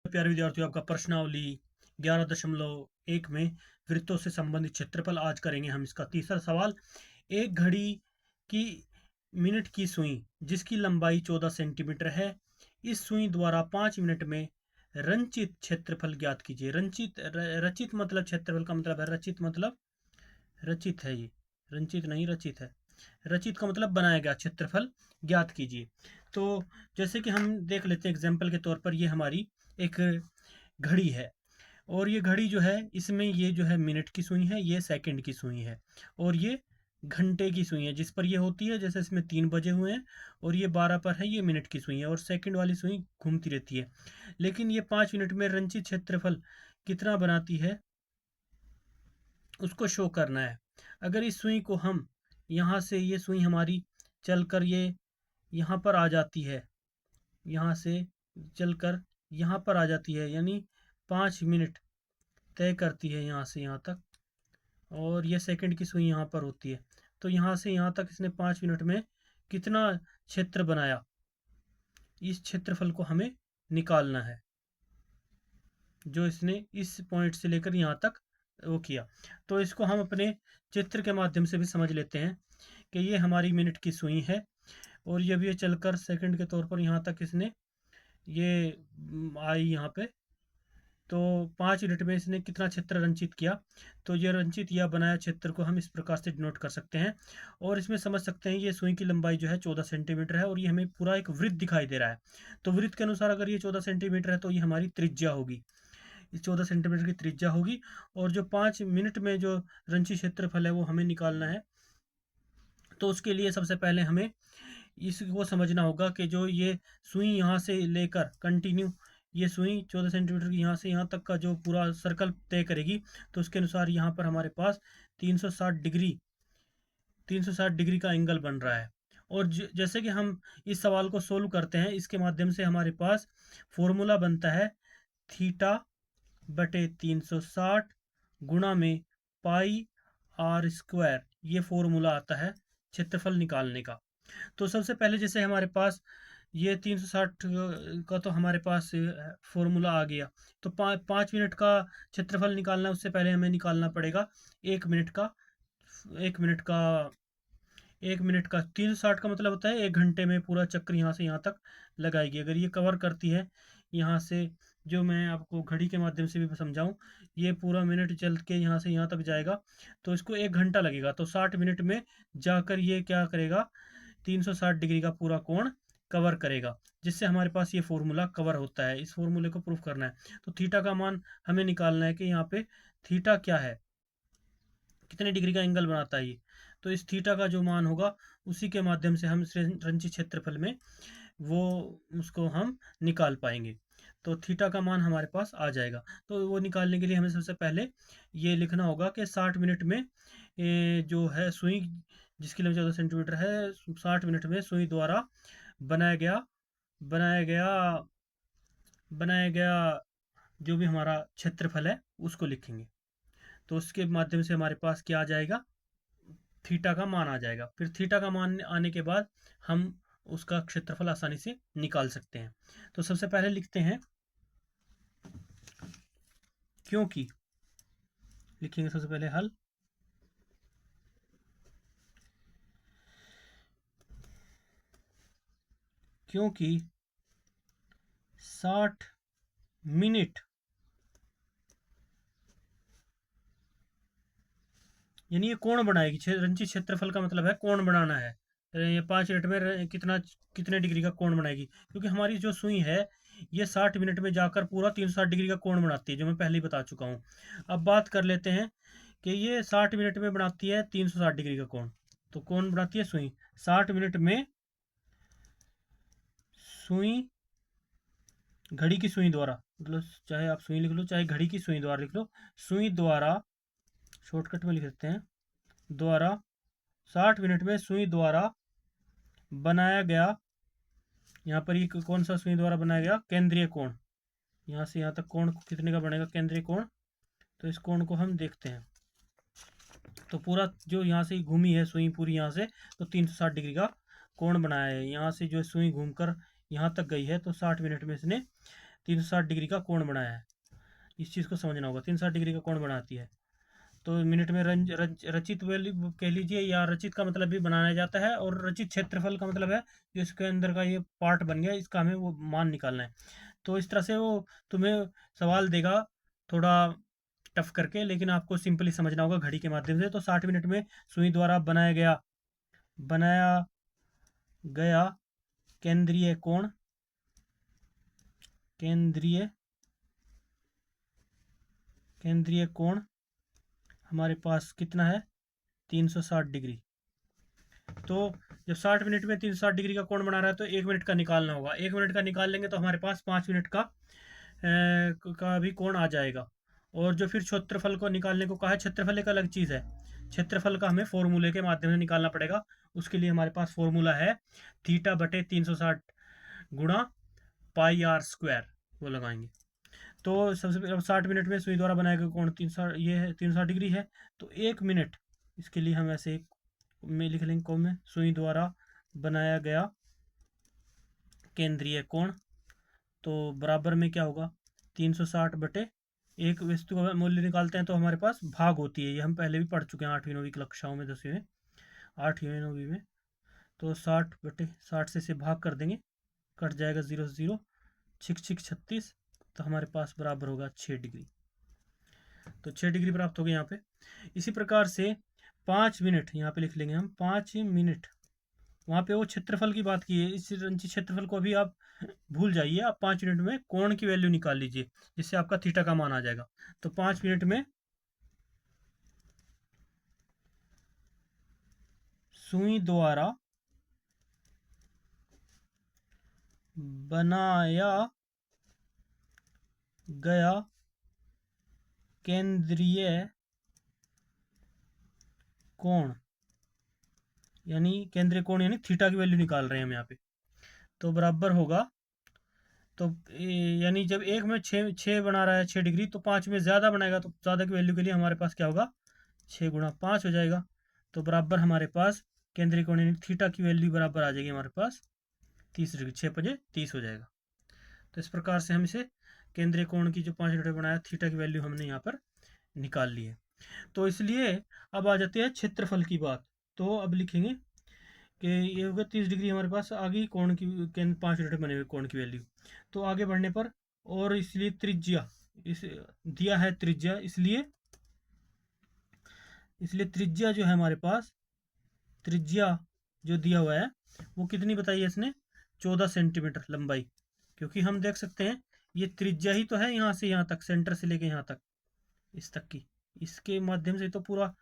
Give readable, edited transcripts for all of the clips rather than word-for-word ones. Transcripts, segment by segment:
प्यारे विद्यार्थियों, आपका प्रश्नावली 11.1 में वृत्तों से संबंधित क्षेत्रफल आज करेंगे हम इसका तीसरा सवाल। एक घड़ी की मिनट की सुई जिसकी लंबाई 14 सेंटीमीटर है, इस सुई द्वारा 5 मिनट में रंचित क्षेत्रफल ज्ञात कीजिए। रचित मतलब क्षेत्रफल का मतलब है, रचित मतलब रचित है, ये रंचित नहीं रचित है। रचित का मतलब बनाया गया, क्षेत्रफल ज्ञात कीजिए। तो जैसे कि हम देख लेते हैं एग्जाम्पल के तौर पर, ये हमारी एक घड़ी है और ये घड़ी जो है, इसमें ये जो है मिनट की सुई है, ये सेकंड की सुई है और ये घंटे की सुई है जिस पर ये होती है। जैसे इसमें 3 बजे हुए हैं और ये 12 पर है, ये मिनट की सुई है और सेकंड वाली सुई घूमती रहती है। लेकिन ये 5 मिनट में रंचित क्षेत्रफल कितना बनाती है, उसको शो करना है। अगर इस सुई को हम यहाँ से, ये सुई हमारी चलकर ये यहाँ पर आ जाती है, यहाँ से चलकर यहाँ पर आ जाती है, यानी 5 मिनट तय करती है यहाँ से यहाँ तक, और ये सेकंड की सुई यहाँ पर होती है। तो यहाँ से यहाँ तक इसने 5 मिनट में कितना क्षेत्र बनाया, इस क्षेत्रफल को हमें निकालना है, जो इसने इस पॉइंट से लेकर यहाँ तक वो किया। तो इसको हम अपने चित्र के माध्यम से भी समझ लेते हैं कि ये हमारी मिनट की सुई है और जब ये चलकर सेकंड के तौर पर यहाँ तक इसने ये आई यहाँ पे, तो 5 मिनट में इसने कितना क्षेत्र रंचित किया। तो ये रंचित या बनाया क्षेत्र को हम इस प्रकार से डिनोट कर सकते हैं और इसमें समझ सकते हैं ये सुई की लंबाई जो है 14 सेंटीमीटर है और ये हमें पूरा एक वृत्त दिखाई दे रहा है। तो वृत्त के अनुसार अगर ये 14 सेंटीमीटर है तो ये हमारी त्रिज्या होगी, इस 14 सेंटीमीटर की त्रिज्या होगी। और जो 5 मिनट में जो रंचित क्षेत्रफल है वो हमें निकालना है। तो उसके लिए सबसे पहले हमें इसको समझना होगा कि जो ये सुई यहाँ से लेकर कंटिन्यू, ये सुई 14 सेंटीमीटर की यहाँ से यहाँ तक का जो पूरा सर्कल तय करेगी, तो उसके अनुसार यहाँ पर हमारे पास 360 डिग्री 360 डिग्री का एंगल बन रहा है। और जैसे कि हम इस सवाल को सोल्व करते हैं, इसके माध्यम से हमारे पास फॉर्मूला बनता है थीटा बटे 360 गुणा में पाई आर स्क्वायर, ये फॉर्मूला आता है क्षेत्रफल निकालने का। तो सबसे पहले जैसे हमारे पास ये 360 का तो हमारे पास फॉर्मूला आ गया। तो 5 मिनट का क्षेत्रफल निकालना है, उससे पहले हमें निकालना पड़ेगा 1 मिनट का। 1 मिनट का 1 मिनट का 360 का मतलब होता है 1 घंटे में पूरा चक्र यहाँ से यहाँ तक लगाएगी। अगर ये कवर करती है यहाँ से, जो मैं आपको घड़ी के माध्यम से भी समझाऊं, ये पूरा मिनट चल के यहाँ से यहाँ तक जाएगा तो इसको 1 घंटा लगेगा। तो 60 मिनट में जाकर ये क्या करेगा, 360 डिग्री का पूरा कोण कवर करेगा, जिससे हमारे पास ये फॉर्मूला कवर होता है। इस फॉर्मूले को प्रूफ करना है। तो थीटा का मान हमें निकालना है कि यहाँ पे थीटा क्या है, कितने डिग्री का एंगल बनाता है ये। तो इस थीटा का जो मान होगा उसी के माध्यम से हम रंजित क्षेत्रफल में वो उसको हम निकाल पाएंगे। तो थीटा का मान हमारे पास आ जाएगा। तो वो निकालने के लिए हमें सबसे पहले ये लिखना होगा कि 60 मिनट में जो है सुई जिसकी लंबाई 14 सेंटीमीटर है, 60 मिनट में सुई द्वारा बनाया गया बनाया गया बनाया गया जो भी हमारा क्षेत्रफल है उसको लिखेंगे। तो उसके माध्यम से हमारे पास क्या आ जाएगा, थीटा का मान आ जाएगा। फिर थीटा का मान आने के बाद हम उसका क्षेत्रफल आसानी से निकाल सकते हैं। तो सबसे पहले लिखते हैं क्योंकि, लिखेंगे सबसे पहले हल। क्योंकि 60 मिनट यानी ये कोण बनाएगी। रंजित क्षेत्रफल का मतलब है कोण बनाना है। ये 5 मिनट में कितने डिग्री का कोण बनाएगी, क्योंकि हमारी जो सुई है ये 60 मिनट में जाकर पूरा 360 डिग्री का कोण बनाती है, जो मैं पहले ही बता चुका हूँ। अब बात कर लेते हैं कि ये 60 मिनट में बनाती है 360 डिग्री का कोण। तो कौन बनाती है, सुई। 60 मिनट में सुई, घड़ी की सुई द्वारा, मतलब चाहे आप सुई लिख लो चाहे घड़ी की सुई द्वारा लिख लो, सुई द्वारा, शॉर्टकट में लिख सकते हैं, द्वारा 60 मिनट में सुई द्वारा बनाया गया, यहाँ पर ये कौन सा सुई द्वारा बनाया गया, केंद्रीय कोण। यहाँ से यहाँ तक कोण कितने का बनेगा, केंद्रीय कोण। तो इस कोण को हम देखते हैं। तो पूरा जो यहाँ से घूमी है सुई पूरी यहाँ से, तो 360 डिग्री का कोण बनाया है। यहाँ से जो सुई घूमकर यहाँ तक गई है, तो 60 मिनट में इसने 360 डिग्री का कोण बनाया है। इस चीज़ को समझना होगा, 360 डिग्री का कोण बनाती है। तो मिनट में रचित वैल्यू कह लीजिए, या रचित का मतलब भी बनाया जाता है, और रचित क्षेत्रफल का मतलब है जो इसके अंदर का ये पार्ट बन गया, इसका हमें वो मान निकालना है। तो इस तरह से वो तुम्हें सवाल देगा थोड़ा टफ करके, लेकिन आपको सिंपली समझना होगा घड़ी के माध्यम से। तो 60 मिनट में सुई द्वारा बनाया गया केंद्रीय कोण, केंद्रीय कोण हमारे पास कितना है, 360 डिग्री। तो जब 60 मिनट में 360 डिग्री का कोण बना रहा है तो 1 मिनट का निकालना होगा। 1 मिनट का निकाल लेंगे तो हमारे पास 5 मिनट का भी कोण आ जाएगा। और जो फिर क्षेत्रफल को निकालने को कहा है, क्षेत्रफल एक अलग चीज़ है। क्षेत्रफल का हमें फॉर्मूले के माध्यम से निकालना पड़ेगा। उसके लिए हमारे पास फॉर्मूला है θ/360 गुणा पाई आर स्क्वायर, वो लगाएंगे। तो सबसे पहले 60 मिनट में सुई द्वारा बनाया गया कोण 360 डिग्री है। तो 1 मिनट, इसके लिए हम ऐसे में लिख लेंगे कोण में, सुई द्वारा बनाया गया केंद्रीय कोण। तो बराबर में क्या होगा, 360 बटे 1। वस्तु का मूल्य निकालते हैं तो हमारे पास भाग होती है, ये हम पहले भी पढ़ चुके हैं 8वीं 9वीं की कक्षाओं में, 10वीं में, 8वीं 9वीं में। तो 60 से भाग कर देंगे, कट जाएगा 0 से 0, 6 तो हमारे पास बराबर होगा 6 डिग्री। तो 6 डिग्री प्राप्त हो गई यहाँ पे। इसी प्रकार से 5 मिनट यहाँ पे लिख लेंगे हम, 5 मिनट। वहाँ पे वो क्षेत्रफल की बात की है, इस क्षेत्रफल को अभी आप भूल जाइए। आप 5 मिनट में कोण की वैल्यू निकाल लीजिए, जिससे आपका थीटा का मान आ जाएगा। तो 5 मिनट में सुई द्वारा बनाया गया केंद्रीय कोण, यानी केंद्रीय कोण यानी थीटा की वैल्यू निकाल रहे हैं हम यहाँ पे, तो बराबर होगा। तो यानी जब एक में 6 बना रहा है 6 डिग्री, तो 5 में ज़्यादा बनाएगा, तो ज़्यादा की वैल्यू के लिए हमारे पास क्या होगा, 6 गुणा 5 हो जाएगा। तो बराबर हमारे पास केंद्रीय कोण यानी थीटा की वैल्यू बराबर आ जाएगी हमारे पास 30 डिग्री। 6×5 = 30 हो जाएगा। तो इस प्रकार से हम इसे केंद्रीय कोण की जो 5 डिग्री बनाया, थीटा की वैल्यू हमने यहाँ पर निकाल ली है। तो इसलिए अब आ जाते हैं क्षेत्रफल की बात। तो अब लिखेंगे कि ये होगा 30 डिग्री हमारे पास आ गई कोण की, 5 यूनिट बने हुए कोण की वैल्यू। तो आगे बढ़ने पर, और इसलिए त्रिज्या इस दिया है, त्रिज्या इसलिए त्रिज्या जो है हमारे पास, त्रिज्या जो दिया हुआ है वो कितनी बताई है इसने, 14 सेंटीमीटर लंबाई। क्योंकि हम देख सकते हैं ये त्रिज्या ही तो है, यहाँ से यहाँ तक, सेंटर से लेके यहाँ तक, इस तक की, इसके माध्यम से तो पूरा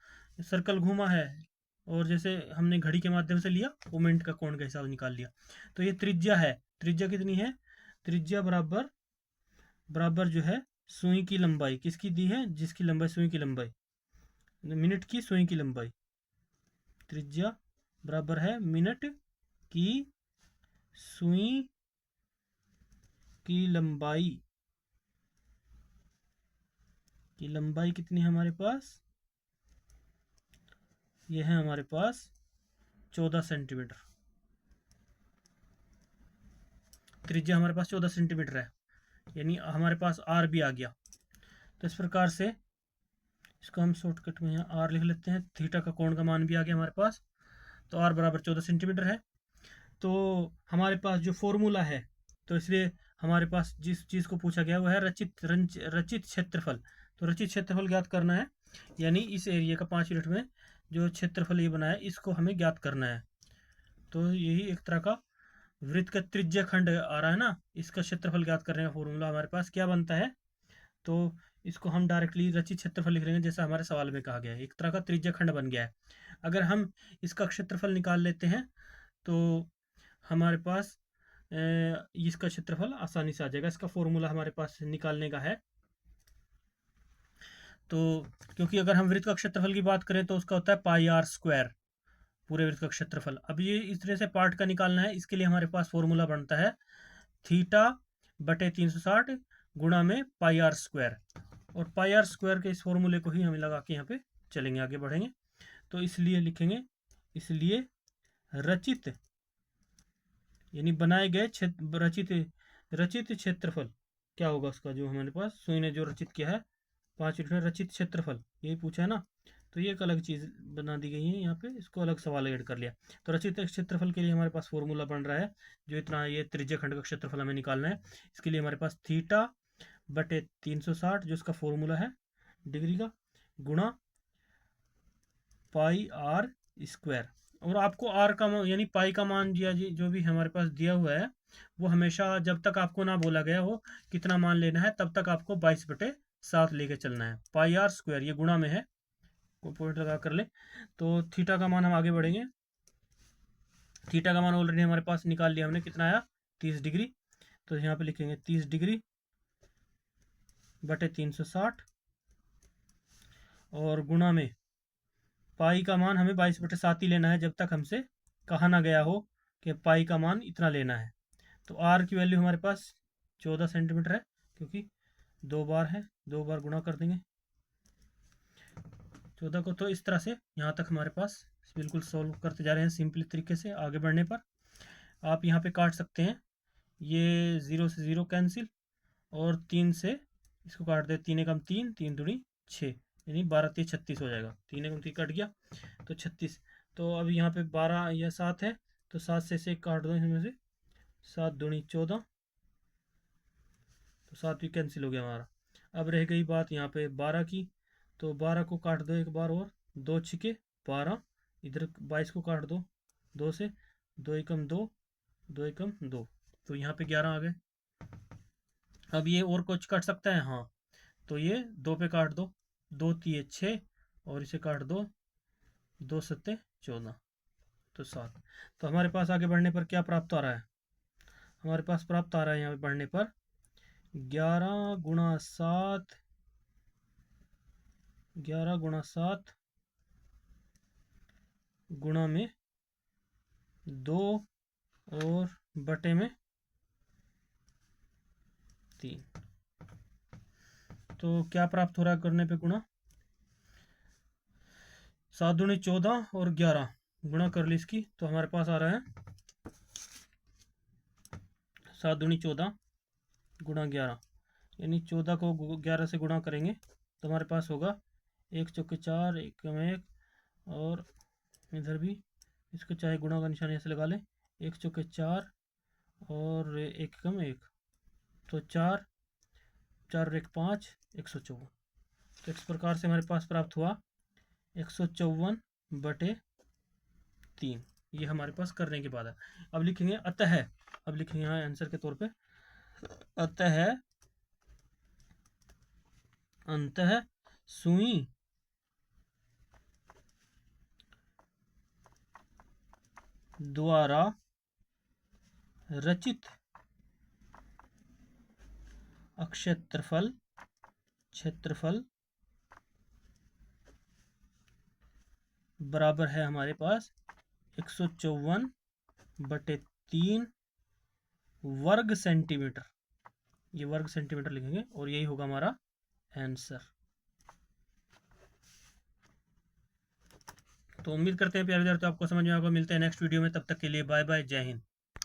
सर्कल घूमा है। और जैसे हमने घड़ी के माध्यम से लिया, वो मिनट का कोण का हिसाब निकाल लिया। तो ये त्रिज्या है। त्रिज्या कितनी है, त्रिज्या बराबर बराबर जो है सुई की लंबाई, किसकी दी है, जिसकी लंबाई सुई की लंबाई, मिनट की सुई की लंबाई। त्रिज्या बराबर है मिनट की सुई की लंबाई। की लंबाई कितनी है हमारे पास, ये है हमारे पास 14 सेंटीमीटर। त्रिज्या हमारे पास 14 सेंटीमीटर है, यानी हमारे पास आर भी आ गया। तो इस प्रकार से इसको हम शॉर्टकट में यहाँ आर लिख लेते हैं। थीटा का कोण का मान भी आ गया हमारे पास। तो आर बराबर 14 सेंटीमीटर है। तो हमारे पास जो फॉर्मूला है, तो इसलिए हमारे पास जिस चीज़ को पूछा गया वो है रचित क्षेत्रफल। तो रचित क्षेत्रफल ज्ञात करना है, यानी इस एरिया का 5 यूनिट में जो क्षेत्रफल ये बनाया, इसको हमें ज्ञात करना है। तो यही एक तरह का वृत्त का त्रिज्या खंड आ रहा है ना, इसका क्षेत्रफल ज्ञात करने का फॉर्मूला हमारे पास क्या बनता है। तो इसको हम डायरेक्टली रचित क्षेत्रफल लिख लेंगे, जैसा हमारे सवाल में कहा गया है, एक तरह का त्रिज्या खंड बन गया है। अगर हम इसका क्षेत्रफल निकाल लेते हैं तो हमारे पास इसका क्षेत्रफल आसानी से आ जाएगा। इसका फॉर्मूला हमारे पास निकालने का है। तो क्योंकि अगर हम वृत्त का क्षेत्रफल की बात करें तो उसका होता है पाई आर स्क्वायर, पूरे वृत्त का क्षेत्रफल। अब ये इस तरह से पार्ट का निकालना है, इसके लिए हमारे पास फॉर्मूला बनता है θ/360 गुणा में पाई आर स्क्वायर। और पाई आर स्क्वायर के इस फॉर्मूले को ही हम लगा के यहाँ पे चलेंगे, आगे बढ़ेंगे। तो इसलिए लिखेंगे, इसलिए रचित यानी बनाए गए रचित क्षेत्रफल, क्या होगा उसका, जो हमारे पास सुई ने जो रचित किया है 5 यूनिट में रचित क्षेत्रफल, यही पूछा है ना। तो ये एक अलग चीज़ बना दी गई है यहाँ पे, इसको अलग सवाल ऐड कर लिया। तो रचित क्षेत्रफल के लिए हमारे पास फॉर्मूला बन रहा है, जो इतना ये त्रिज्य खंड का क्षेत्रफल हमें निकालना है। इसके लिए हमारे पास थीटा बटे 360 जो इसका फॉर्मूला है डिग्री का, गुणा पाई आर स्क्वायर। और आपको आर का यानी पाई का मान जो भी हमारे पास दिया हुआ है, वो हमेशा जब तक आपको ना बोला गया हो कितना मान लेना है, तब तक आपको 22/7 लेके चलना है। पाई आर स्क्वायर ये गुणा में है, कोई पॉइंट लगा कर ले। तो थीटा का मान हम आगे बढ़ेंगे। थीटा का मान ऑलरेडी हमारे पास निकाल लिया हमने, कितना आया 30 डिग्री। तो यहाँ पे लिखेंगे 30 डिग्री बटे 360 और गुणा में पाई का मान हमें 22/7 ही लेना है, जब तक हमसे कहा ना गया हो कि पाई का मान इतना लेना है। तो आर की वैल्यू हमारे पास 14 सेंटीमीटर है, क्योंकि 2 बार है, 2 बार गुणा कर देंगे 14 को। तो इस तरह से यहाँ तक हमारे पास बिल्कुल सोल्व करते जा रहे हैं सिंपल तरीके से। आगे बढ़ने पर आप यहाँ पे काट सकते हैं, ये 0 से 0 कैंसिल, और 3 से इसको काट दे, 3 एकम 3, 3 दूनी 6, यानी 12 3 36 हो जाएगा। 3 एकम 3 कट गया तो 36। तो अब यहाँ पे 12 या 7 है, तो 7 से 1 काट दो इसमें से, 7 दूनी 14, तो 7 भी कैंसिल हो गया हमारा। अब रह गई बात यहाँ पे 12 की, तो 12 को काट दो एक बार और, 2 छिके 12, इधर 22 को काट दो 2 से, 2 एकम 2, 2 एकम 2, तो यहाँ पे 11 आ गए। अब ये और कुछ कट सकता है, हाँ, तो ये 2 पे काट दो, 2 3 6, और इसे काट दो, 2 7 14, तो 7। तो हमारे पास आगे बढ़ने पर क्या प्राप्त आ रहा है, हमारे पास प्राप्त आ रहा है यहाँ पे बढ़ने पर 11 गुणा 7, 11 गुणा 7 गुणा में 2 और बटे में 3। तो क्या प्राप्त हो रहा है करने पे गुणा, 7 दूनी 14 और 11 गुणा कर ली इसकी, तो हमारे पास आ रहा है 7 दूनी 14 गुणा 11, यानी 14 को 11 से गुणा करेंगे तो हमारे पास होगा 1 चौके 4, 1 कम 1, और इधर भी इसको चाहे गुणा का निशान ऐसे लगा लें, 1 चौके 4 और 1 कम 1, तो 4 4 और 1 5, 154। तो इस प्रकार से हमारे पास प्राप्त हुआ 154/3। ये हमारे पास करने के बाद है। अब लिखेंगे अतः, अब लिखेंगे यहाँ आंसर के तौर पे, अतः अंतः सुई द्वारा रचित क्षेत्रफल बराबर है हमारे पास 154/3 वर्ग सेंटीमीटर। ये वर्ग सेंटीमीटर लिखेंगे और यही होगा हमारा आंसर। तो उम्मीद करते हैं प्यारे विद्यार्थियों आपको समझ में आएगा। मिलते हैं नेक्स्ट वीडियो में, तब तक के लिए बाय बाय, जय हिंद।